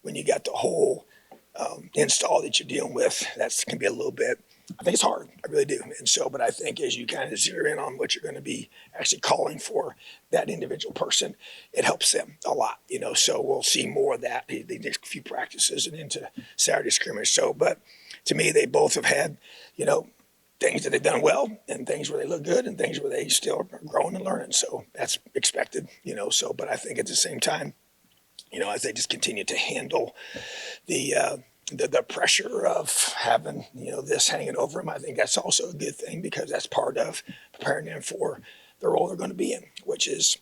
when you got the whole install that you're dealing with, that can be a little bit, I think it's hard. I really do. And so, but I think as you kind of zero in on what you're going to be actually calling for that individual person, it helps them a lot, So we'll see more of that the next few practices and into Saturday scrimmage. So, but to me, they both have had, things that they've done well and things where they look good and things where they still are growing and learning. So that's expected, So, but I think at the same time, as they just continue to handle the pressure of having this hanging over them, I think that's also a good thing because that's part of preparing them for the role they're going to be in, which is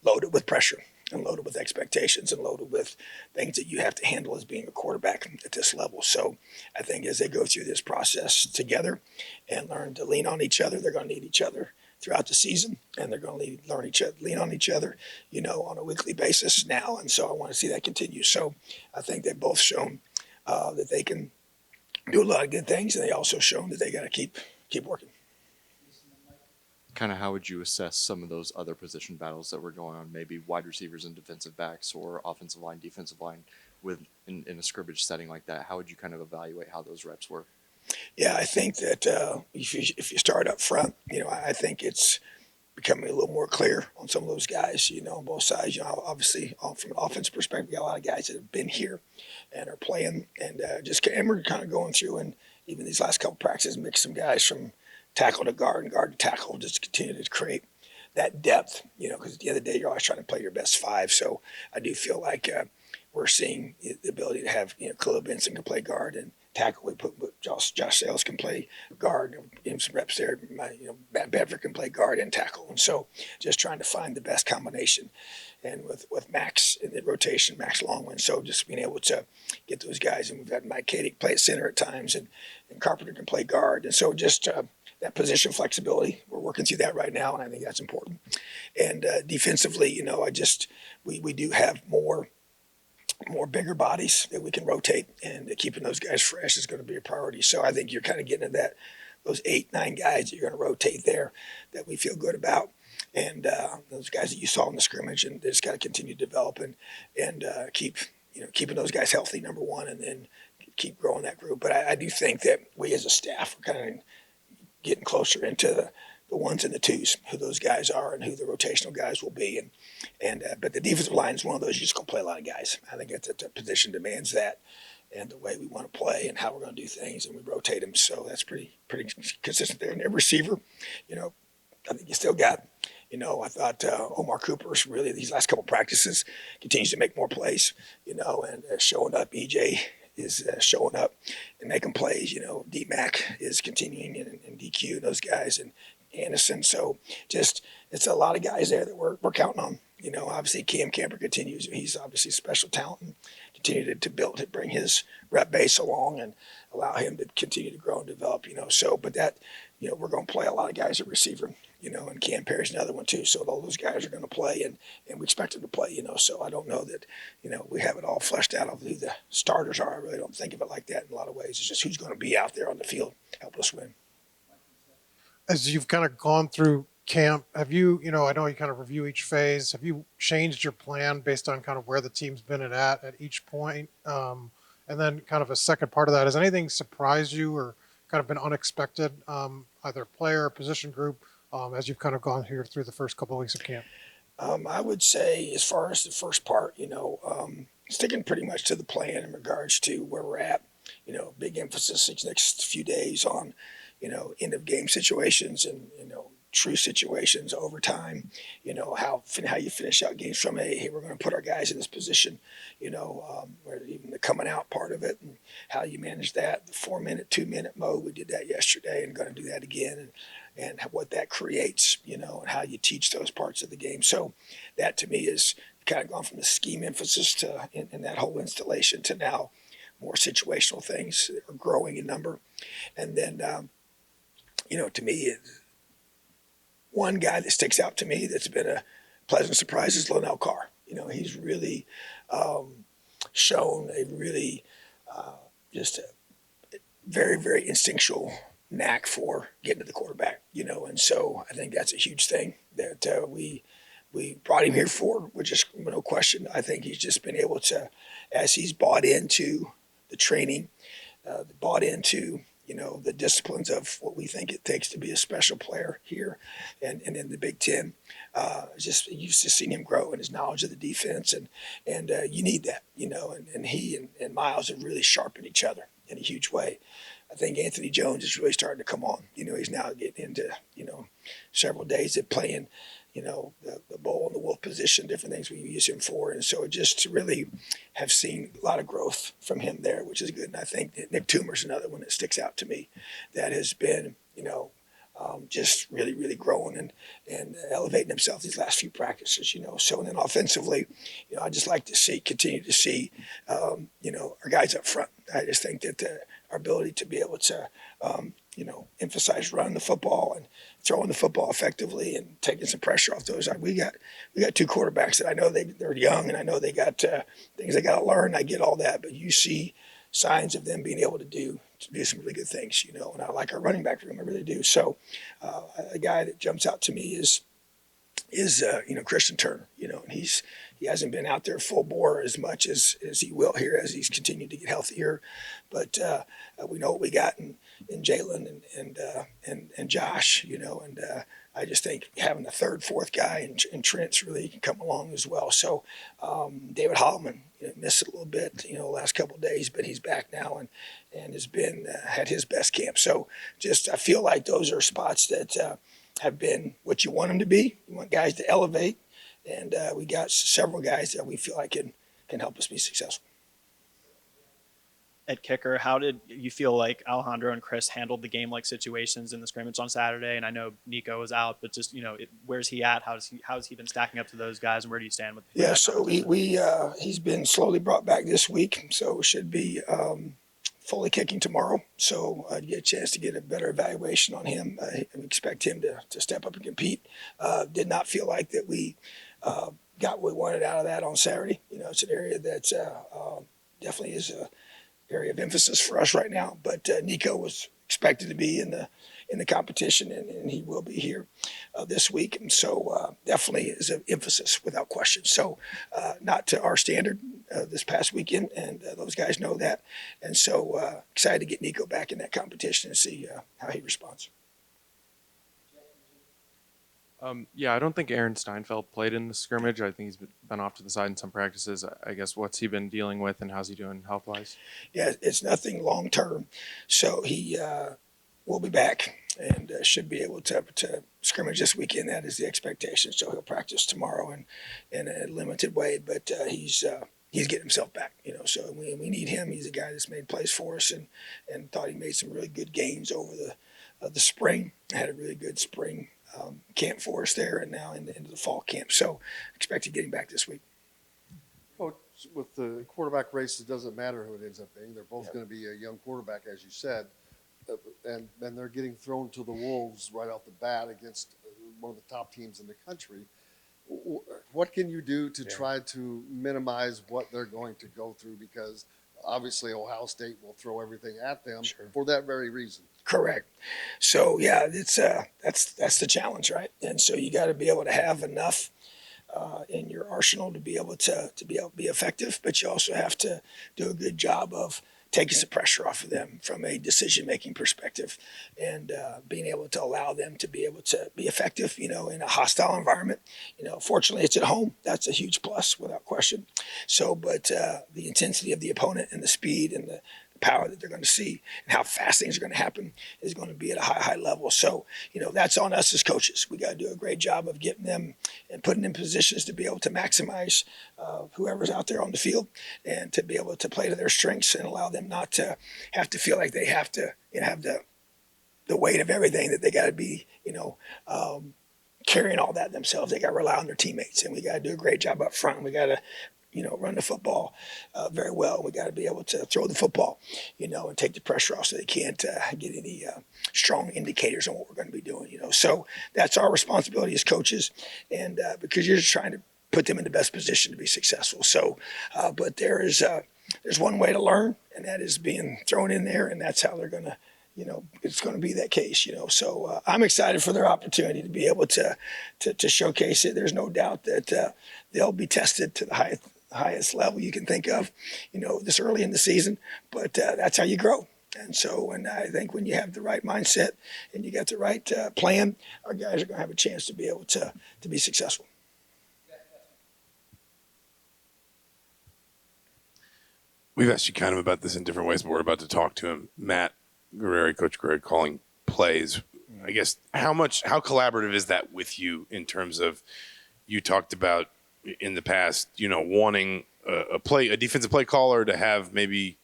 loaded with pressure and loaded with expectations and loaded with things that you have to handle as being a quarterback at this level. So I think as they go through this process together and learn to lean on each other, they're going to need each other throughout the season, and they're going to lean on each other, on a weekly basis now. And so I want to see that continue. So I think they've both shown that they can do a lot of good things, and they also shown that they got to keep working. Kind of how would you assess some of those other position battles that were going on, maybe wide receivers and defensive backs or offensive line, defensive line in a scrimmage setting like that? How would you kind of evaluate how those reps were? Yeah, I think that if you start up front, I think it's becoming a little more clear on some of those guys, on both sides. Obviously, from an offensive perspective, we got a lot of guys that have been here and are playing, and we're kind of going through, and even these last couple practices, mix some guys from tackle to guard and guard to tackle, just to continue to create that depth, because at the end of the day, you're always trying to play your best five. So I do feel like we're seeing the ability to have, Khalil Benson can play guard and tackle. We put Josh Sales can play guard, give him some reps there. Matt Bedford can play guard and tackle. And so just trying to find the best combination. And with Max in the rotation, Max Longman. So just being able to get those guys. And we've had Mike Kadick play at center at times, and Carpenter can play guard. And so just that position flexibility, we're working through that right now, and I think that's important. And defensively, we do have more bigger bodies that we can rotate, and keeping those guys fresh is going to be a priority. So I think you're kind of getting into those 8-9 guys that you're going to rotate there that we feel good about. And those guys that you saw in the scrimmage, and they just got to continue to develop and keeping those guys healthy, number one, and then keep growing that group. But I do think that we as a staff are kind of getting closer into the ones and the twos, who those guys are and who the rotational guys will be. But the defensive line is one of those you're just going to play a lot of guys. I think it's a position demands that, and the way we want to play and how we're going to do things, and we rotate them. So that's pretty consistent there. And every receiver, I think you still got, I thought Omar Cooper's really these last couple practices continues to make more plays, and showing up. EJ is showing up and making plays. D-Mac is continuing, and DQ and those guys, and Anderson. So just it's a lot of guys there that we're counting on. Obviously Cam Camper continues. He's obviously a special talent, and continue to build, to bring his rep base along and allow him to continue to grow and develop. So, but that, we're going to play a lot of guys at receiver. And Cam Perry's another one too. So all those guys are going to play, and we expect them to play. So I don't know that, we have it all fleshed out of who the starters are. I really don't think of it like that in a lot of ways. It's just who's going to be out there on the field helping us win. As you've kind of gone through camp, have you, I know you kind of review each phase. Have you changed your plan based on kind of where the team's been at each point? And then kind of a second part of that, has anything surprised you or kind of been unexpected, either player or position group, as you've kind of gone here through the first couple of weeks of camp? I would say as far as the first part, sticking pretty much to the plan in regards to where we're at, big emphasis these next few days on, end of game situations and, true situations, overtime, how you finish out games from hey, we're going to put our guys in this position, where even the coming out part of it and how you manage that, the 4-minute, 2-minute mode. We did that yesterday and going to do that again, and what that creates, and how you teach those parts of the game. So that to me is kind of gone from the scheme emphasis to in that whole installation to now more situational things that are growing in number. And then, to me, one guy that sticks out to me that's been a pleasant surprise is Lonell Carr. He's really shown a really just a very, very instinctual knack for getting to the quarterback, and so I think that's a huge thing that we we brought him here for, which is no question. I think he's just been able to, as he's bought into the training, bought into the disciplines of what we think it takes to be a special player here and in the Big Ten. Just used to seeing him grow in his knowledge of the defense, and you need that, and he and Miles have really sharpened each other in a huge way. I think Anthony Jones is really starting to come on. He's now getting into, several days of playing, the bull and the wolf position, different things we use him for. And so just to really have seen a lot of growth from him there, which is good. And I think that Nick Toomer's another one that sticks out to me that has been, just really, really growing and elevating himself these last few practices, So, and then offensively, I just like to continue to see, our guys up front. I just think that our ability to be able to, emphasize running the football and throwing the football effectively and taking some pressure off those. We got two quarterbacks that I know they're young, and I know they got things they got to learn. I get all that, but you see signs of them being able to do some really good things, and I like our running back room. I really do. So a guy that jumps out to me is Christian Turner, and he hasn't been out there full bore as much as he will here as he's continued to get healthier. But we know what we got in Jalen and Josh, and I just think having a third, fourth guy and Trent's really can come along as well. So David Holloman missed it a little bit, last couple of days, but he's back now and has been had his best camp. So just I feel like those are spots that have been what you want them to be. You want guys to elevate, and we got several guys that we feel like can help us be successful. At kicker, how did you feel like Alejandro and Chris handled the game-like situations in the scrimmage on Saturday? And I know Nico was out, but just where's he at? How's he been stacking up to those guys, and where do you stand with? Yeah, so he's been slowly brought back this week, so should be fully kicking tomorrow. So I'd get a chance to get a better evaluation on him. I expect him to step up and compete. Did not feel like that we got what we wanted out of that on Saturday. It's an area that definitely is a area of emphasis for us right now. But Nico was expected to be in the competition, and he will be here this week. And so definitely is an emphasis without question. So not to our standard this past weekend, and those guys know that. And so excited to get Nico back in that competition and see how he responds. Yeah, I don't think Aaron Steinfeld played in the scrimmage. I think he's been off to the side in some practices. I guess what's he been dealing with, and how's he doing health-wise? Yeah, it's nothing long-term. So he will be back and should be able to scrimmage this weekend. That is the expectation. So he'll practice tomorrow in a limited way, but he's getting himself back. So we need him. He's a guy that's made plays for us and thought he made some really good games over the spring. Had a really good spring camp for us there, and now into the fall camp. So expected getting back this week. Well, with the quarterback race, it doesn't matter who it ends up being. They're both going to be a young quarterback, as you said, and they're getting thrown to the wolves right off the bat against one of the top teams in the country. What can you do to try to minimize what they're going to go through? Because obviously Ohio State will throw everything at them for that very reason. Correct. So yeah, it's that's the challenge, right? And so you got to be able to have enough in your arsenal to be able to be effective, but you also have to do a good job of taking some pressure off of them from a decision-making perspective, and being able to allow them to be able to be effective, in a hostile environment. Fortunately, it's at home. That's a huge plus, without question. So, but the intensity of the opponent and the speed and the power that they're going to see and how fast things are going to happen is going to be at a high level. So, that's on us as coaches. We got to do a great job of getting them and putting them in positions to be able to maximize whoever's out there on the field, and to be able to play to their strengths and allow them not to have to feel like they have to have the weight of everything, that they got to be, carrying all that themselves. They got to rely on their teammates, and we got to do a great job up front. We got to run the football very well. We got to be able to throw the football, and take the pressure off so they can't get any strong indicators on what we're going to be doing, So that's our responsibility as coaches, and because you're just trying to put them in the best position to be successful. So, but there's one way to learn, and that is being thrown in there, and that's how they're going to, it's going to be that case, So I'm excited for their opportunity to be able to showcase it. There's no doubt that they'll be tested to the highest level you can think of, this early in the season. But that's how you grow. And I think when you have the right mindset and you got the right plan, our guys are going to have a chance to be able to be successful. We've asked you kind of about this in different ways, but we're about to talk to him. Matt Guerreri, Coach Guerreri, calling plays. I guess how collaborative is that with you in terms of, you talked about in the past, wanting a defensive play caller to have maybe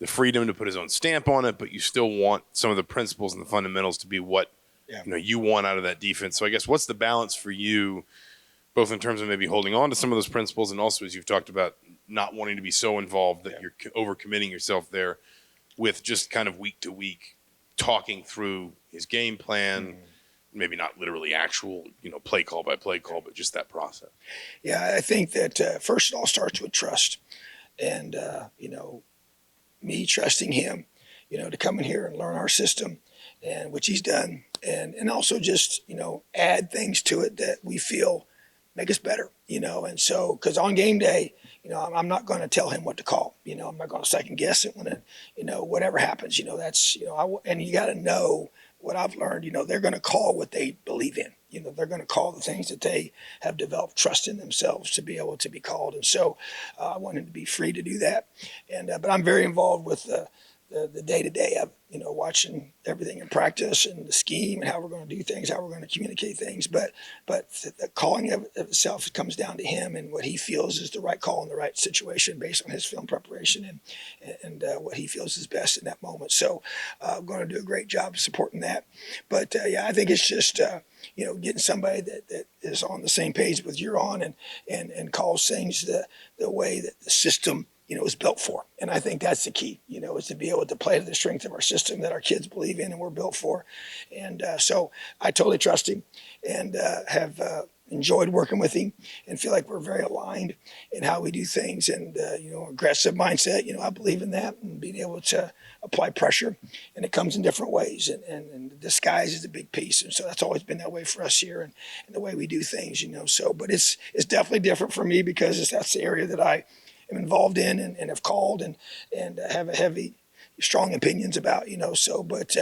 the freedom to put his own stamp on it, but you still want some of the principles and the fundamentals to be what you want out of that defense. So I guess what's the balance for you, both in terms of maybe holding on to some of those principles and also, as you've talked about, not wanting to be so involved that you're overcommitting yourself there, with just kind of week to week talking through his game plan, maybe not literally actual, play call by play call, but just that process. Yeah, I think that first it all starts with trust, and me trusting him, to come in here and learn our system, and which he's done, and also just add things to it that we feel make us better, and so because on game day, I'm not going to tell him what to call, I'm not going to second guess it when it, whatever happens, that's, and you got to know what I've learned, they're going to call what they believe in, they're going to call the things that they have developed trust in themselves to be able to be called. And so I want him to be free to do that. And, but I'm very involved with the day-to-day of, watching everything in practice and the scheme and how we're going to do things, how we're going to communicate things. But the calling of itself comes down to him and what he feels is the right call in the right situation based on his film preparation and what he feels is best in that moment. So I'm going to do a great job supporting that. But I think it's just, getting somebody that is on the same page with you're on and calls things the way that the system is built for. And I think that's the key, is to be able to play to the strength of our system that our kids believe in and we're built for. And so I totally trust him and have enjoyed working with him and feel like we're very aligned in how we do things and, aggressive mindset. I believe in that and being able to apply pressure, and it comes in different ways, and disguise is a big piece. And so that's always been that way for us here and the way we do things, so, but it's definitely different for me because that's the area that I am involved in and have called and have a heavy, strong opinions about, so, but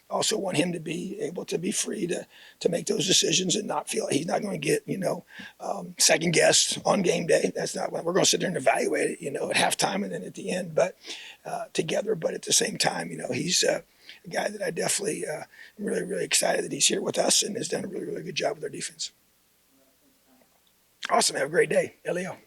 also want him to be able to be free to make those decisions and not feel like he's not going to get, second guessed on game day. That's not when we're going to sit there and evaluate it, at halftime and then at the end, but together, but at the same time, he's a guy that I definitely am really, really excited that he's here with us and has done a really, really good job with our defense. Awesome. Have a great day. Leo.